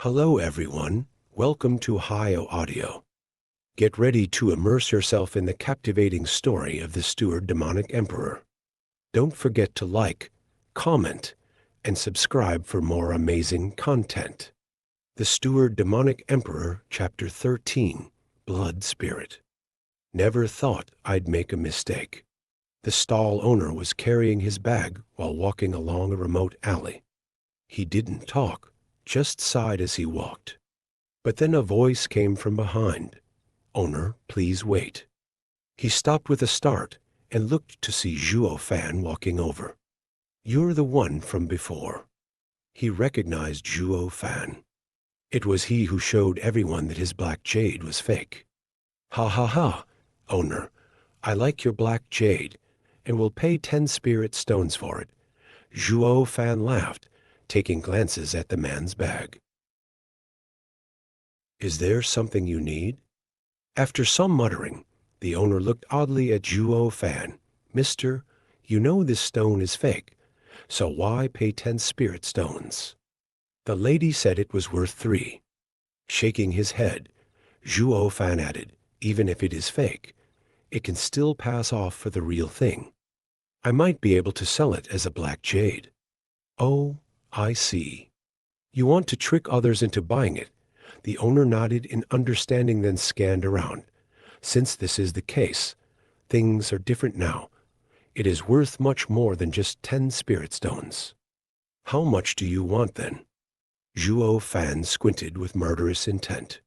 Hello everyone, welcome to Hio Audio. Get ready to immerse yourself in the captivating story of the Steward Demonic Emperor. Don't forget to like, comment, and subscribe for more amazing content. The Steward Demonic Emperor, Chapter 13, Blood Spirit. Never thought I'd make a mistake. The stall owner was carrying his bag while walking along a remote alley. He didn't talk, just sighed as he walked. But then a voice came from behind. "Owner, please wait." He stopped with a start and looked to see Zhuo Fan walking over. "You're the one from before." He recognized Zhuo Fan. It was he who showed everyone that his black jade was fake. "Ha ha ha, owner, I like your black jade, and will pay 10 spirit stones for it." Zhuo Fan laughed, taking glances at the man's bag. "Is there something you need?" After some muttering, the owner looked oddly at Zhuo Fan. "Mister, you know this stone is fake, so why pay 10 spirit stones?" The lady said it was worth 3. Shaking his head, Zhuo Fan added, "Even if it is fake, it can still pass off for the real thing. I might be able to sell it as a black jade." "Oh, I see. You want to trick others into buying it." The owner nodded in understanding, then scanned around. "Since this is the case, things are different now. It is worth much more than just 10 spirit stones." "How much do you want then?" Zhuo Fan squinted with murderous intent.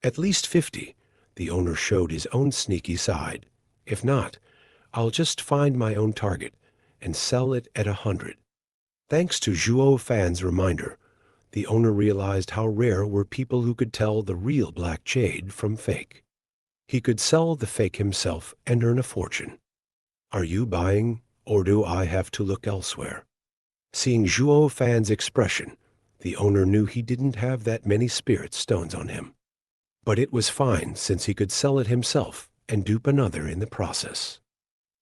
"At least 50. The owner showed his own sneaky side. "If not, I'll just find my own target and sell it at 100. Thanks to Zhuo Fan's reminder, the owner realized how rare were people who could tell the real black jade from fake. He could sell the fake himself and earn a fortune. "Are you buying, or do I have to look elsewhere?" Seeing Zhuo Fan's expression, the owner knew he didn't have that many spirit stones on him. But it was fine, since he could sell it himself and dupe another in the process.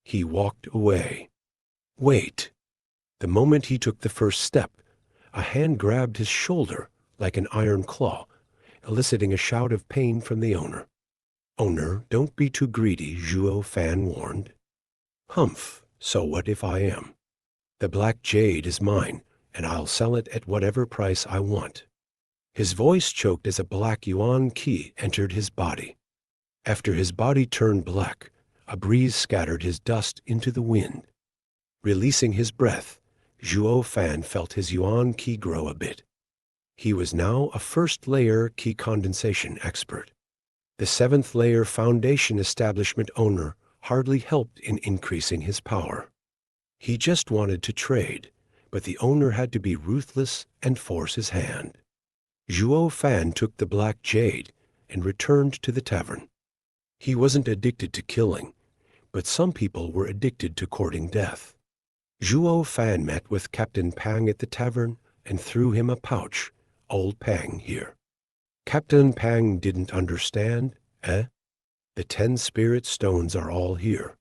He walked away. Wait. The moment he took the first step, a hand grabbed his shoulder like an iron claw, eliciting a shout of pain from the owner. "Owner, don't be too greedy," Zhuo Fan warned. "Humph, so what if I am? The black jade is mine, and I'll sell it at whatever price I want." His voice choked as a black yuan key entered his body. After his body turned black, a breeze scattered his dust into the wind. Releasing his breath, Zhuo Fan felt his yuan key grow a bit. He was now a first-layer key condensation expert. The 7th-layer foundation establishment owner hardly helped in increasing his power. He just wanted to trade, but the owner had to be ruthless and force his hand. Zhuo Fan took the black jade and returned to the tavern. He wasn't addicted to killing, but some people were addicted to courting death. Zhuo Fan met with Captain Pang at the tavern and threw him a pouch. "Old Pang here." Captain Pang didn't understand. "Eh? The 10 spirit stones are all here.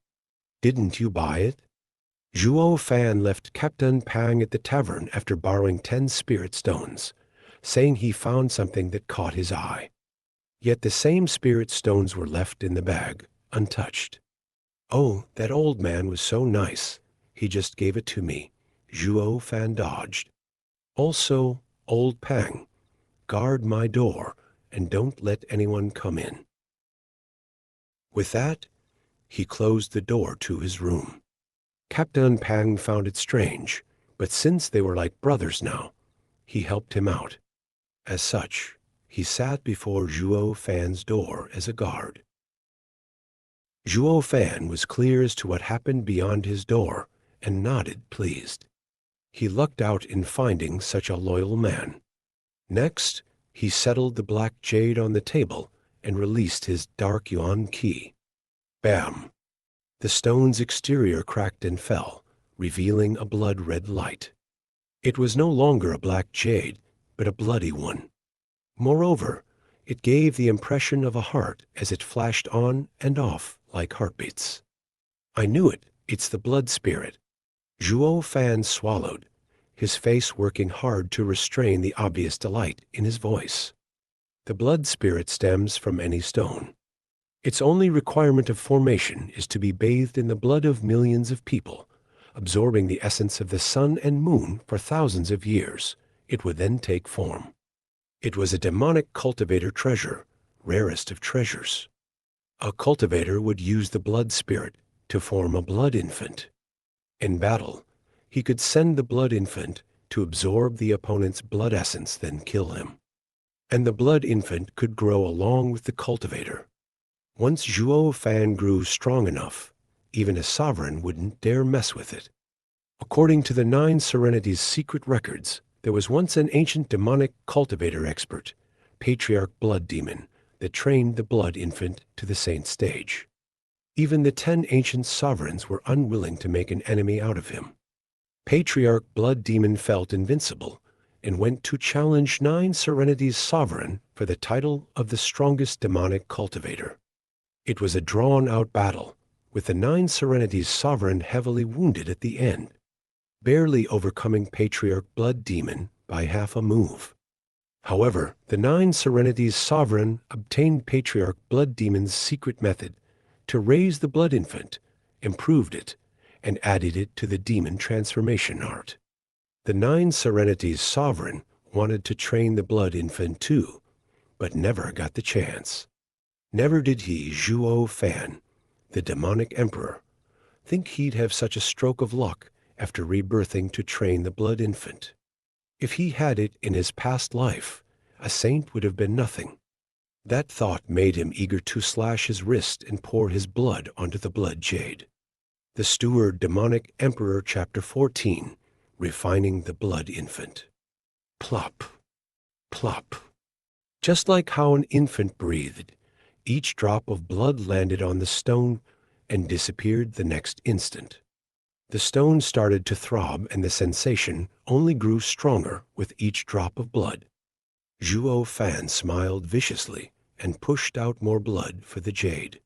Didn't you buy it?" Zhuo Fan left Captain Pang at the tavern after borrowing 10 spirit stones, saying he found something that caught his eye. Yet the same spirit stones were left in the bag, untouched. "Oh, that old man was so nice. He just gave it to me." Zhuo Fan dodged. "Also, Old Pang, guard my door and don't let anyone come in." With that, he closed the door to his room. Captain Pang found it strange, but since they were like brothers now, he helped him out. As such, he sat before Zhuo Fan's door as a guard. Zhuo Fan was clear as to what happened beyond his door and nodded, pleased. He lucked out in finding such a loyal man. Next, he settled the black jade on the table and released his dark yuan key. Bam! The stone's exterior cracked and fell, revealing a blood-red light. It was no longer a black jade, but a bloody one. Moreover, it gave the impression of a heart as it flashed on and off like heartbeats. "I knew it. It's the blood spirit." Zhuo Fan swallowed. his face working hard to restrain the obvious delight in his voice. The blood spirit stems from any stone. Its only requirement of formation is to be bathed in the blood of millions of people, absorbing the essence of the sun and moon for thousands of years. It would then take form. It was a demonic cultivator treasure, rarest of treasures. A cultivator would use the blood spirit to form a blood infant. In battle, he could send the blood infant to absorb the opponent's blood essence, then kill him. And the blood infant could grow along with the cultivator. Once Zhuo Fan grew strong enough, even a sovereign wouldn't dare mess with it. According to the 9 Serenity's secret records, there was once an ancient demonic cultivator expert, patriarch blood demon, that trained the blood infant to the saint stage. Even the 10 ancient sovereigns were unwilling to make an enemy out of him. Patriarch blood demon felt invincible and went to challenge 9 Serenity's sovereign for the title of the strongest demonic cultivator. It was a drawn-out battle, with the 9 Serenity's sovereign heavily wounded at the end, barely overcoming Patriarch Blood Demon by half a move. However, the 9 Serenity's sovereign obtained Patriarch Blood Demon's secret method to raise the blood infant, improved it, and added it to the demon transformation art. The 9 Serenity's sovereign wanted to train the blood infant too, but never got the chance. Never did he, Zhuo Fan, the demonic emperor, think he'd have such a stroke of luck after rebirthing to train the blood infant. If he had it in his past life, a saint would have been nothing. That thought made him eager to slash his wrist and pour his blood onto the blood jade. The Steward Demonic Emperor, Chapter 14, Refining the Blood Infant. Plop, plop. Just like how an infant breathed, each drop of blood landed on the stone and disappeared the next instant. The stone started to throb, and the sensation only grew stronger with each drop of blood. Zhuo Fan smiled viciously and pushed out more blood for the jade.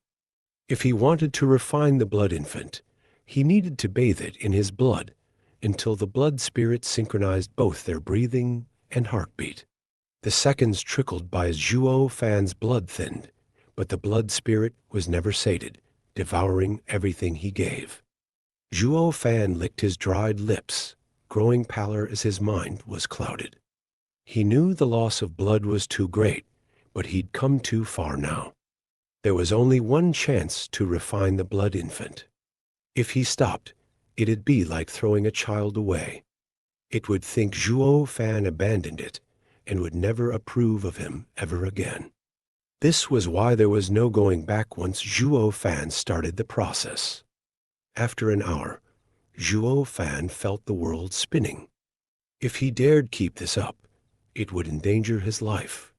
If he wanted to refine the blood infant, he needed to bathe it in his blood until the blood spirit synchronized both their breathing and heartbeat. The seconds trickled by as Zhuo Fan's blood thinned, but the blood spirit was never sated, devouring everything he gave. Zhuo Fan licked his dried lips, growing paler as his mind was clouded. He knew the loss of blood was too great, but he'd come too far now. There was only one chance to refine the blood infant. If he stopped, it'd be like throwing a child away. It would think Zhuo Fan abandoned it and would never approve of him ever again. This was why there was no going back once Zhuo Fan started the process. After an hour, Zhuo Fan felt the world spinning. If he dared keep this up, it would endanger his life.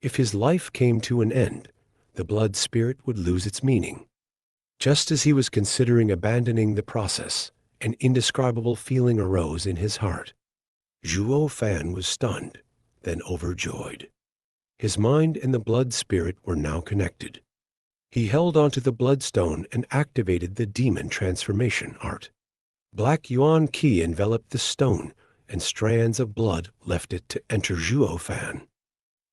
If his life came to an end, the blood spirit would lose its meaning. Just as he was considering abandoning the process, an indescribable feeling arose in his heart. Zhuo Fan was stunned, then overjoyed. His mind and the blood spirit were now connected. He held onto the bloodstone and activated the demon transformation art. Black yuan qi enveloped the stone, and strands of blood left it to enter Zhuo Fan.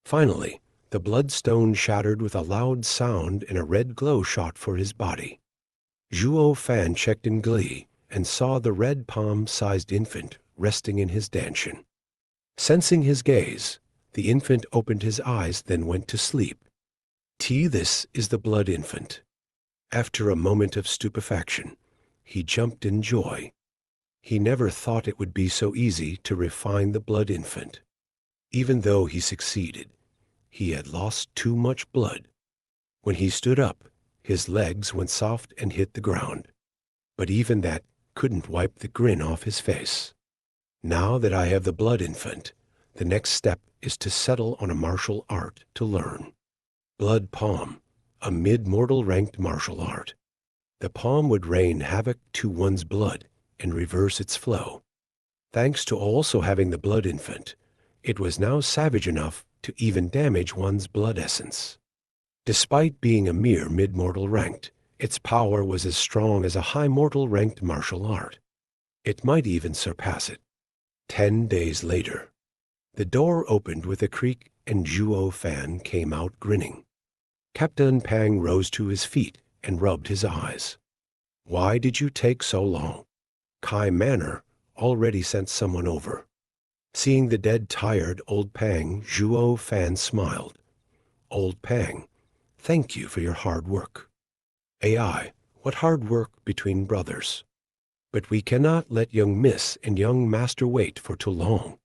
Finally, the bloodstone shattered with a loud sound and a red glow shot for his body. Zhuo Fan checked in glee and saw the red palm-sized infant resting in his danshan. Sensing his gaze, the infant opened his eyes, then went to sleep. This is the blood infant. After a moment of stupefaction, he jumped in joy. He never thought it would be so easy to refine the blood infant. Even though he succeeded, he had lost too much blood. When he stood up, his legs went soft and hit the ground. But even that couldn't wipe the grin off his face. Now that I have the blood infant, the next step is to settle on a martial art to learn. Blood palm, a mid-mortal ranked martial art. The palm would rain havoc to one's blood and reverse its flow. Thanks to also having the blood infant, it was now savage enough to even damage one's blood essence. Despite being a mere mid-mortal ranked, its power was as strong as a high mortal ranked martial art. It might even surpass it. 10 days later, the door opened with a creak and Zhuo Fan came out grinning. Captain Pang rose to his feet and rubbed his eyes. Why did you take so long? Cai Manor already sent someone over. Seeing the dead, tired old Pang, Zhuo Fan smiled. Old Pang, thank you for your hard work. AI, what hard work between brothers. But we cannot let young miss and young master wait for too long.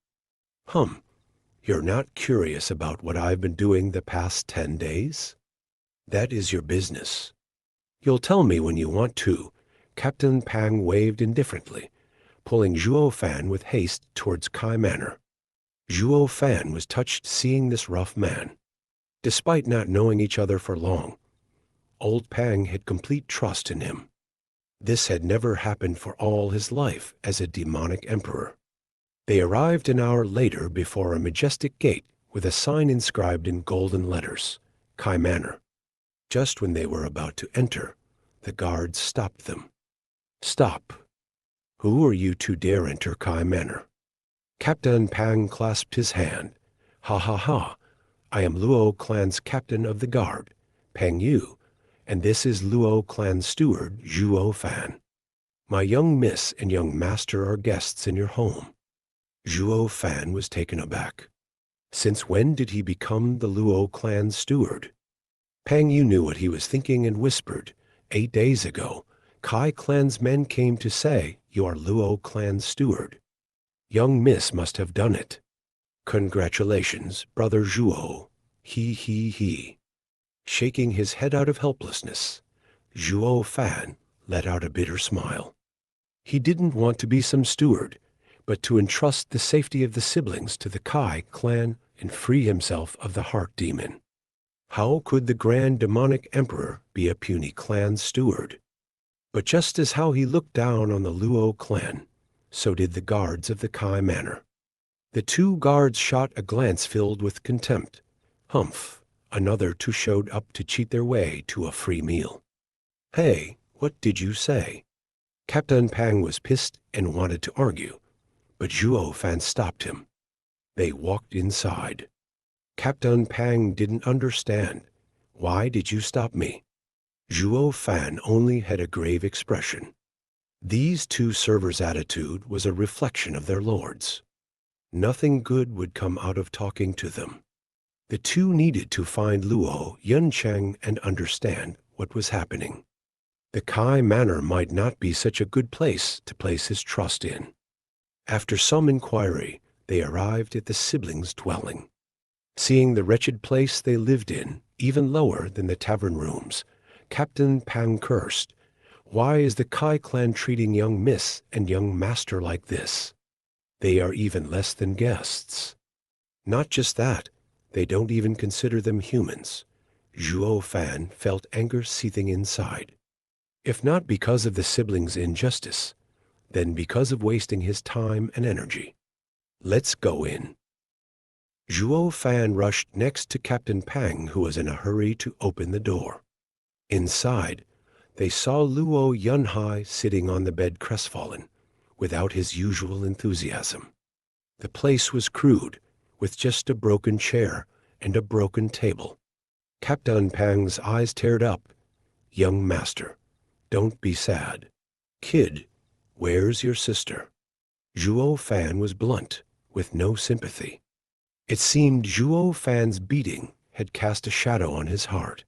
You're not curious about what I've been doing the past 10 days? That is your business. You'll tell me when you want to. Captain Pang waved indifferently, pulling Zhuo Fan with haste towards Cai Manor. Zhuo Fan was touched seeing this rough man. Despite not knowing each other for long, old Pang had complete trust in him. This had never happened for all his life as a demonic emperor. They arrived an hour later before a majestic gate with a sign inscribed in golden letters, Cai Manor. Just when they were about to enter, the guards stopped them. Stop. Who are you to dare enter Cai Manor? Captain Pang clasped his hand. Ha ha ha. I am Luo clan's captain of the guard, Pang Yu, and this is Luo clan's steward, Zhuo Fan. My young miss and young master are guests in your home. Zhuo Fan was taken aback. Since when did he become the Luo clan's steward? Pang Yu knew what he was thinking and whispered, 8 days ago, Cai clan's men came to say you are Luo clan's steward. Young miss must have done it. Congratulations, brother Zhuo. He. Shaking his head out of helplessness, Zhuo Fan let out a bitter smile. He didn't want to be some steward, but to entrust the safety of the siblings to the Cai clan and free himself of the heart demon. How could the grand demonic emperor be a puny clan steward? But just as how he looked down on the Luo clan, so did the guards of the Cai Manor. The 2 guards shot a glance filled with contempt. Another 2 showed up to cheat their way to a free meal. Hey, what did you say? Captain Pang was pissed and wanted to argue, but Zhuo Fan stopped him. They walked inside. Captain Pang didn't understand. Why did you stop me? Zhuo Fan only had a grave expression. These 2 servers' attitude was a reflection of their lords. Nothing good would come out of talking to them. The 2 needed to find Luo, Yunchang, and understand what was happening. The Cai Manor might not be such a good place to place his trust in. After some inquiry, they arrived at the siblings' dwelling. Seeing the wretched place they lived in, even lower than the tavern rooms, Captain Pang cursed. Why is the Cai clan treating young miss and young master like this? They are even less than guests. Not just that, they don't even consider them humans. Zhuo Fan felt anger seething inside. If not because of the siblings' injustice, then because of wasting his time and energy. Let's go in. Zhuo Fan rushed next to Captain Pang, who was in a hurry to open the door. Inside, they saw Luo Yunhai sitting on the bed crestfallen, without his usual enthusiasm. The place was crude, with just a broken chair and a broken table. Captain Pang's eyes teared up. Young master, don't be sad. Kid, where's your sister? Zhuo Fan was blunt, with no sympathy. It seemed Zhuo Fan's beating had cast a shadow on his heart.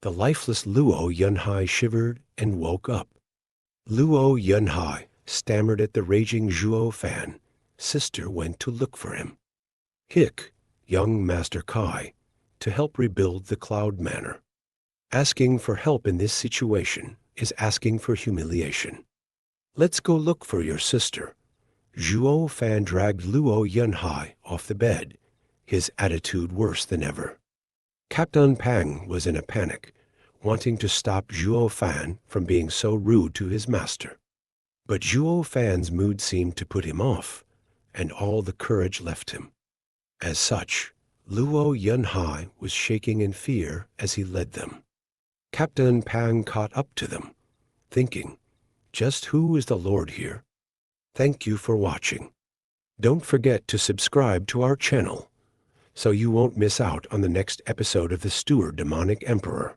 The lifeless Luo Yunhai shivered and woke up. Luo Yunhai stammered at the raging Zhuo Fan. Sister went to look for him. Hick, young Master Cai, to help rebuild the Cloud Manor. Asking for help in this situation is asking for humiliation. Let's go look for your sister. Zhuo Fan dragged Luo Yunhai off the bed, his attitude worse than ever. Captain Pang was in a panic, wanting to stop Zhuo Fan from being so rude to his master. But Zhuo Fan's mood seemed to put him off, and all the courage left him. As such, Luo Yunhai was shaking in fear as he led them. Captain Pang caught up to them, thinking, just who is the Lord here? Thank you for watching. Don't forget to subscribe to our channel so you won't miss out on the next episode of the Steward Demonic Emperor.